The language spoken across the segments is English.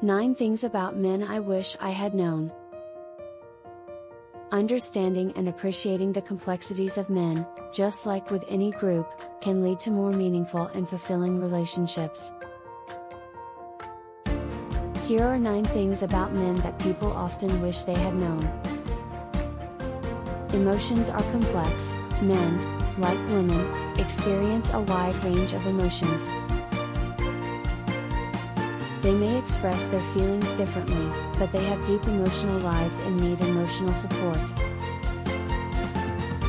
9 Things About Men I Wish I Had Known. Understanding and appreciating the complexities of men, just like with any group, can lead to more meaningful and fulfilling relationships. Here are 9 things about men that people often wish they had known. Emotions are complex. Men, like women, experience a wide range of emotions. They may express their feelings differently, but they have deep emotional lives and need emotional support.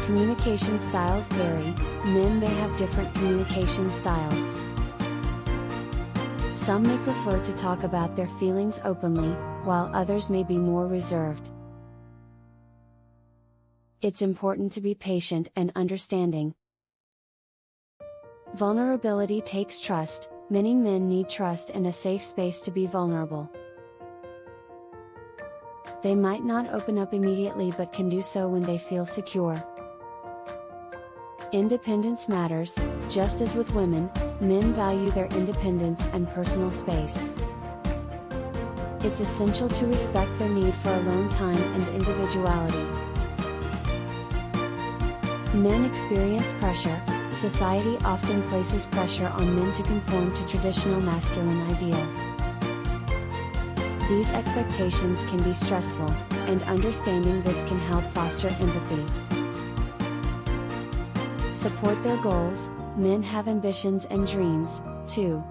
Communication styles vary. Men may have different communication styles. Some may prefer to talk about their feelings openly, while others may be more reserved. It's important to be patient and understanding. Vulnerability takes trust. Many men need trust and a safe space to be vulnerable. They might not open up immediately but can do so when they feel secure. Independence matters. Just as with women, men value their independence and personal space. It's essential to respect their need for alone time and individuality. Men experience pressure. Society often places pressure on men to conform to traditional masculine ideals. These expectations can be stressful, and understanding this can help foster empathy. Support their goals. Men have ambitions and dreams, too.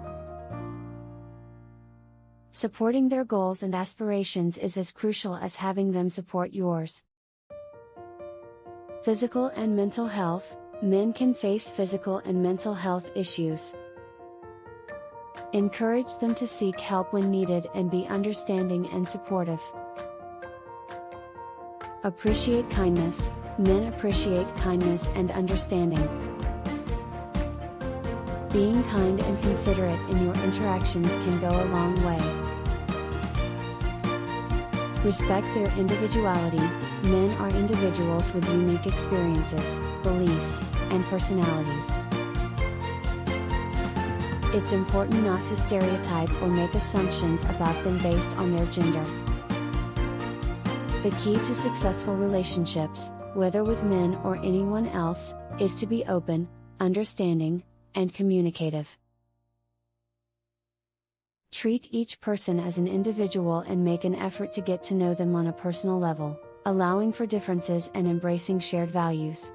Supporting their goals and aspirations is as crucial as having them support yours. Physical and mental health. Men can face physical and mental health issues. Encourage them to seek help when needed and be understanding and supportive. Appreciate kindness. Men appreciate kindness and understanding. Being kind and considerate in your interactions can go a long way. Respect their individuality. Men are individuals with unique experiences, beliefs, and personalities. It's important not to stereotype or make assumptions about them based on their gender. The key to successful relationships, whether with men or anyone else, is to be open, understanding, and communicative. Treat each person as an individual and make an effort to get to know them on a personal level, allowing for differences and embracing shared values.